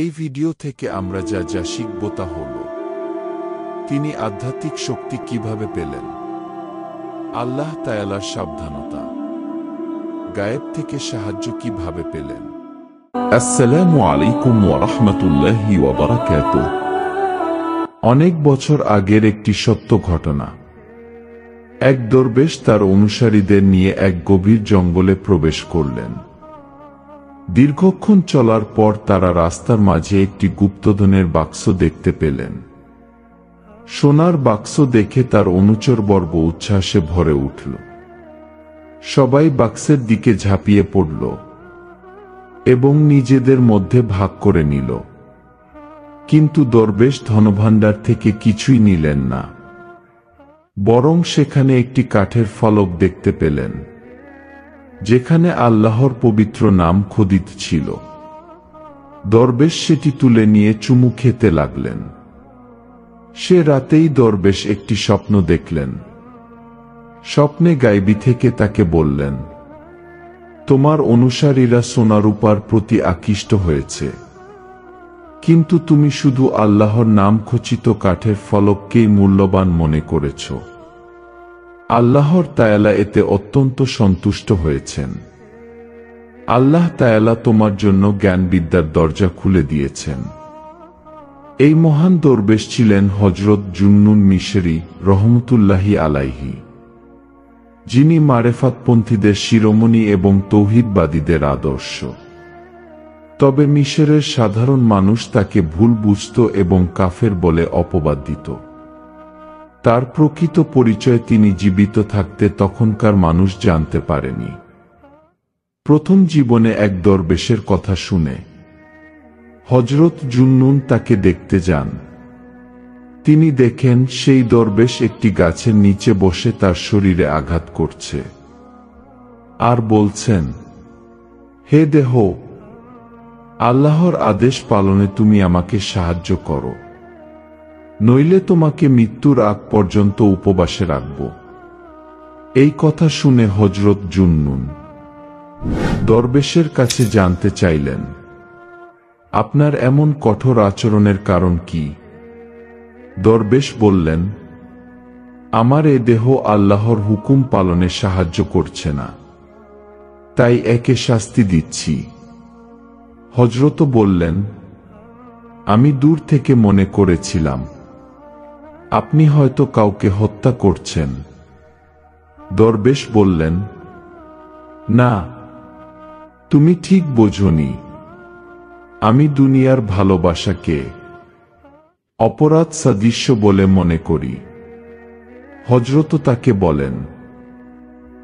এই ভিডিও থেকে আমরা যা যা শিখব তা হল, তিনি আধ্যাত্মিক শক্তি কিভাবে পেলেন, আল্লাহ তাআলার সাবধানতা, গায়েব থেকে সাহায্য কিভাবে পেলেন। আসসালামু আলাইকুম ওয়া রাহমাতুল্লাহি ওয়া বারাকাতুহু। অনেক বছর আগের একটি সত্য ঘটনা। এক দরবেশ তার অনুসারীদের নিয়ে এক গভীর জঙ্গলে প্রবেশ করলেন। দীর্ঘক্ষণ চলার পর তারা রাস্তার মাঝে একটি গুপ্তধনের বাক্স দেখতে পেলেন। সোনার বাক্স দেখে তার অনুচরবর্গ উচ্ছ্বাসে ভরে উঠল। সবাই বাক্সের দিকে ঝাঁপিয়ে পড়ল এবং নিজেদের মধ্যে ভাগ করে নিল। কিন্তু দরবেশ ধনভাণ্ডার থেকে কিছুই নিলেন না, বরং সেখানে একটি কাঠের ফলক দেখতে পেলেন, যেখানে আল্লাহর পবিত্র নাম খোদিত ছিল। দরবেশ সেটি তুলে নিয়ে চুমু খেতে লাগলেন। সে রাতেই দরবেশ একটি স্বপ্ন দেখলেন। স্বপ্নে গায়বী থেকে তাকে বললেন, তোমার অনুসারীরা সোনারূপার প্রতি আকৃষ্ট হয়েছে, কিন্তু তুমি শুধু আল্লাহর নাম খচিত কাঠের ফলককেই মূল্যবান মনে করেছ। আল্লাহর তাআলা এতে অত্যন্ত সন্তুষ্ট হয়েছেন। আল্লাহ তাআলা তোমার জন্য জ্ঞানবিদ্যার দরজা খুলে দিয়েছেন। এই মহান দরবেশ ছিলেন হযরত জুন্নুন মিশরী রহমতুল্লাহি আলাইহি, যিনি মারেফাতপন্থীদের শিরোমণি এবং তৌহিদবাদীদের আদর্শ। তবে মিশরের সাধারণ মানুষ তাকে ভুল বুঝত এবং কাফের বলে অপবাদ দিত। তার প্রকৃত পরিচয় তিনি জীবিত থাকতে তখনকার মানুষ জানতে পারেনি। প্রথম জীবনে এক দরবেশের কথা শুনে হযরত জুন্নুন তাকে দেখতে যান। তিনি দেখেন সেই দরবেশ একটি গাছের নিচে বসে তার শরীরে আঘাত করছে আর বলছেন, হে দেহ, আল্লাহর আদেশ পালনে তুমি আমাকে সাহায্য করো, নইলে তোমাকে মৃত্যুর আগ পর্যন্ত উপবাসে রাখব। এই কথা শুনে হযরত জুন্নুন দরবেশের কাছে জানতে চাইলেন, আপনার এমন কঠোর আচরণের কারণ কি? দরবেশ বললেন, আমার এ দেহ আল্লাহর হুকুম পালনে সাহায্য করছে না, তাই একে শাস্তি দিচ্ছি। হযরত বললেন, আমি দূর থেকে মনে করেছিলাম আপনি হয়তো কাউকে হত্যা করছেন। দরবেশ বললেন, না, তুমি ঠিক বোঝনি। আমি দুনিয়ার ভালোবাসাকে অপরাধ সাদৃশ্য বলে মনে করি। হযরত তাকে বলেন,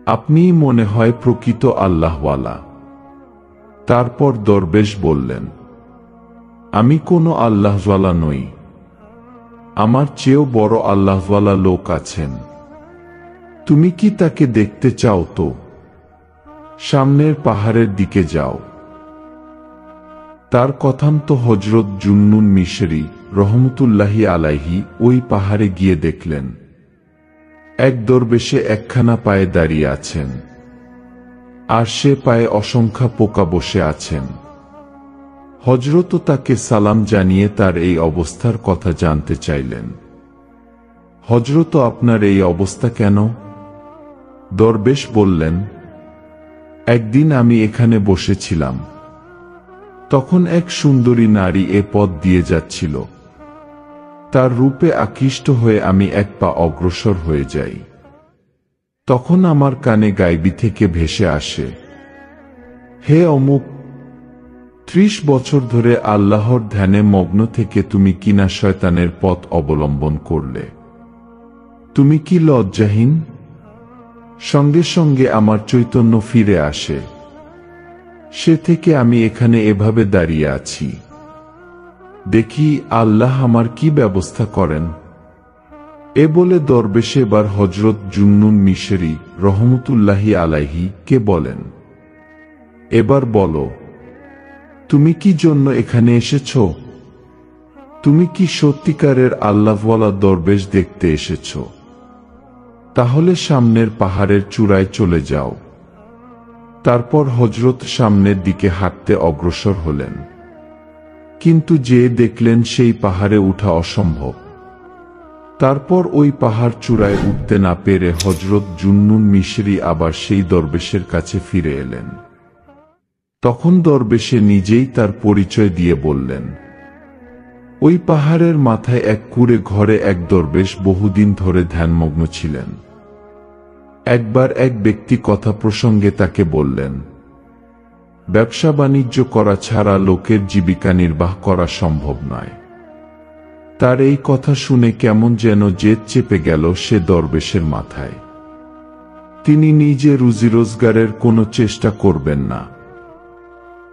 আপনিই মনে হয় প্রকৃত আল্লাহওয়ালা। তারপর দরবেশ বললেন, আমি কোনো আল্লাহওয়ালা নই, আমার চেয়েও বড় আল্লাহওয়ালা লোক আছেন। তুমি কি তাকে দেখতে চাও? তো সামনের পাহাড়ের দিকে যাও। তার কথান্ত হযরত জুন্নুন মিশরী রহমতুল্লাহি আলাইহি ওই পাহাড়ে গিয়ে দেখলেন এক দরবেশে একখানা পায়ে দাঁড়িয়ে আছেন, আর সে পায়ে অসংখ্য পোকা বসে আছেন। হযরত তাকে সালাম জানিয়ে তার এই অবস্থার কথা জানতে চাইলেন। হযরত, আপনার এই অবস্থা কেন? দরবেশ বললেন, একদিন আমি এখানে বসেছিলাম, তখন এক সুন্দরী নারী এ পথ দিয়ে যাচ্ছিল। তার রূপে আকৃষ্ট হয়ে আমি এক পা অগ্রসর হয়ে যাই। তখন আমার কানে গায়বী থেকে ভেসে আসে, হে অমুক, 30 বছর ধরে আল্লাহর ধ্যানে মগ্ন থেকে তুমি কিনা শয়তানের পথ অবলম্বন করলে। তুমি কি লজ্জাহীন? সঙ্গে সঙ্গে আমার চৈতন্য ফিরে আসে। সে থেকে আমি এখানে এভাবে দাঁড়িয়ে আছি। দেখি আল্লাহ আমার কি ব্যবস্থা করেন। এ বলে দরবেশ এবার হযরত জুন্নুন মিশরী রহমতুল্লাহি আলাইহি কে বলেন, এবার বলো, তুমি কি জন্য এখানে এসেছ? তুমি কি সত্যিকারের আল্লাহওয়ালা দরবেশ দেখতে এসেছ? তাহলে সামনের পাহাড়ের চূড়ায় চলে যাও। তারপর হযরত সামনের দিকে হাঁটতে অগ্রসর হলেন। কিন্তু যে দেখলেন সেই পাহাড়ে ওঠা অসম্ভব। তারপর ওই পাহাড় চূড়ায় উঠতে না পেরে হযরত জুন্নুন মিশরী আবার সেই দরবেশের কাছে ফিরে এলেন। তখন দরবেশে নিজেই তার পরিচয় দিয়ে বললেন, ওই পাহাড়ের মাথায় এক কুঁড়ে ঘরে এক দরবেশ বহুদিন ধরে ধ্যানমগ্ন ছিলেন। একবার এক ব্যক্তি কথা প্রসঙ্গে তাকে বললেন, ব্যবসা বাণিজ্য করা ছাড়া লোকের জীবিকা নির্বাহ করা সম্ভব নয়। তার এই কথা শুনে কেমন যেন জেদ চেপে গেল সে দরবেশের মাথায়। তিনি নিজে রুজি রোজগারের কোনো চেষ্টা করবেন না,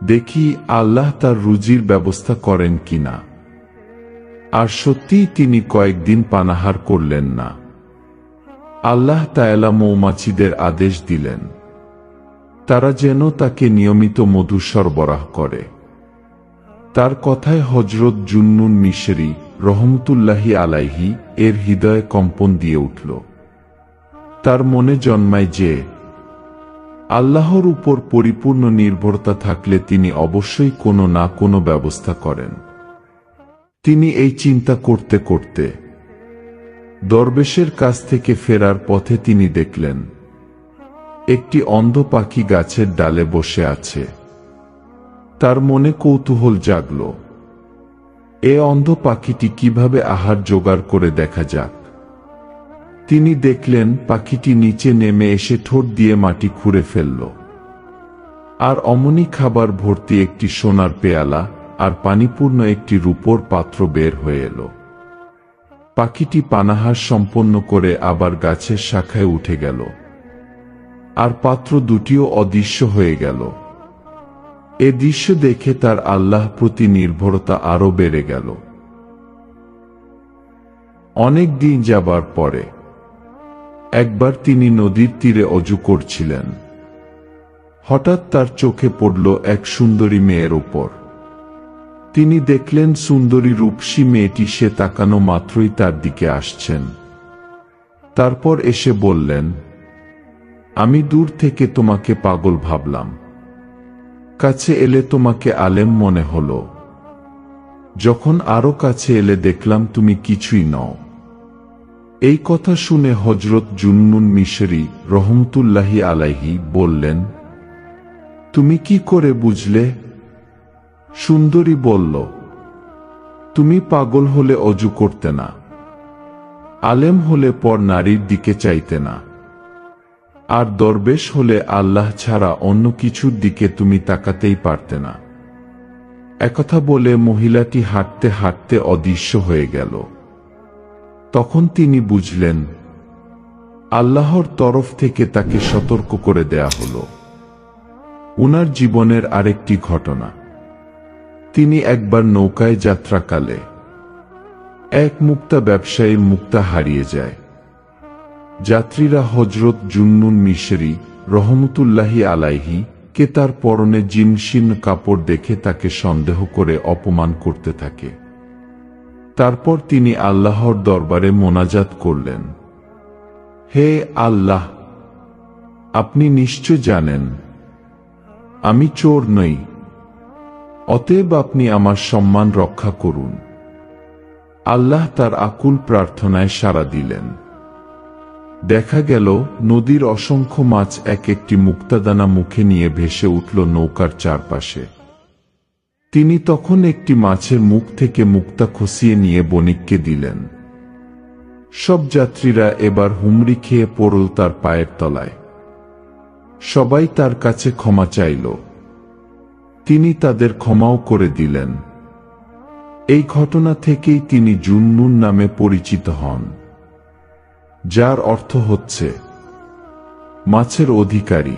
দেখি আল্লাহ তার রুজির ব্যবস্থা করেন কিনা। আর সত্যিই তিনি কয়েকদিন পানাহার করলেন না। আল্লাহ তাআলা মৌমাছিদের আদেশ দিলেন, তারা যেন তাকে নিয়মিত মধু সরবরাহ করে। তার কথায় হযরত জুন্নুন মিশরী রহমতুল্লাহি আলাইহি এর হৃদয়ে কম্পন দিয়ে উঠল। তার মনে জন্মায় যে আল্লাহর উপর পরিপূর্ণ নির্ভরতা থাকলে তিনি অবশ্যই কোনো না কোনো ব্যবস্থা করেন। তিনি এই চিন্তা করতে করতে দরবেশের কাছ থেকে ফেরার পথে তিনি দেখলেন একটি অন্ধ পাখি গাছের ডালে বসে আছে। তার মনে কৌতূহল জাগল, এ অন্ধ পাখিটি কিভাবে আহার জোগাড় করে দেখা যাক। তিনি দেখলেন পাখিটি নিচে নেমে এসে ঠোঁট দিয়ে মাটি খুঁড়ে ফেলল, আর অমনি খাবার ভর্তি একটি সোনার পেয়ালা আর পানিপূর্ণ একটি রূপোর পাত্র বের হয়ে এলো। পাখিটি পানাহার সম্পন্ন করে আবার গাছের শাখায় উঠে গেল, আর পাত্র দুটিও অদৃশ্য হয়ে গেল। এ দৃশ্য দেখে তার আল্লাহ প্রতি নির্ভরতা আরো বেড়ে গেল। অনেক দিন যাবার পরে একবার তিনি নদীর তীরে অজু করছিলেন। হঠাৎ তার চোখে পড়ল এক সুন্দরী মেয়ের উপর। তিনি দেখলেন সুন্দরী রূপসী মেয়েটি সে তাকানো মাত্রই তার দিকে আসছেন। তারপর এসে বললেন, আমি দূর থেকে তোমাকে পাগল ভাবলাম, কাছে এলে তোমাকে আলেম মনে হলো। যখন আরো কাছে এলে দেখলাম তুমি কিছুই নও। এই কথা শুনে হযরত জুন্নুন মিশরী রহমতুল্লাহি আলাইহি বললেন, তুমি কি করে বুঝলে? সুন্দরী বলল, তুমি পাগল হলে অজু করতে না, আলেম হলে পর নারীর দিকে চাইতে না, আর দরবেশ হলে আল্লাহ ছাড়া অন্য কিছুর দিকে তুমি তাকাতেই পারতে না। একথা বলে মহিলাটি হাঁটতে হাঁটতে অদৃশ্য হয়ে গেল। তখন তিনি বুঝলেন আল্লাহর তরফ থেকে তাকে সতর্ক করে দেয়া হলো। উনার জীবনের আরেকটি ঘটনা। তিনি একবার নৌকায় যাত্রাকালে এক মুক্তা ব্যবসায়ীর মুক্তা হারিয়ে যায়। যাত্রীরা হযরত জুন্নুন মিশরী রহমতুল্লাহি আলাইহি কে তার পরনে জীর্ণশীর্ণ কাপড় দেখে তাকে সন্দেহ করে অপমান করতে থাকে। তারপর তিনি আল্লাহর দরবারে মোনাজাত করলেন, হে আল্লাহ, আপনি নিশ্চয় জানেন আমি চোর নই, অতএব আপনি আমার সম্মান রক্ষা করুন। আল্লাহ তার আকুল প্রার্থনায় সাড়া দিলেন। দেখা গেল নদীর অসংখ্য মাছ এক একটি মুক্তাদানা মুখে নিয়ে ভেসে উঠল নৌকার চারপাশে। তিনি তখন একটি মাছের মুখ থেকে মুক্তা খসিয়ে নিয়ে বণিককে দিলেন। সব যাত্রীরা এবার হুমড়ি খেয়ে পড়ল তার পায়ের তলায়। সবাই তার কাছে ক্ষমা চাইল। তিনি তাদের ক্ষমাও করে দিলেন। এই ঘটনা থেকেই তিনি জুন্নুন নামে পরিচিত হন, যার অর্থ হচ্ছে মাছের অধিকারী।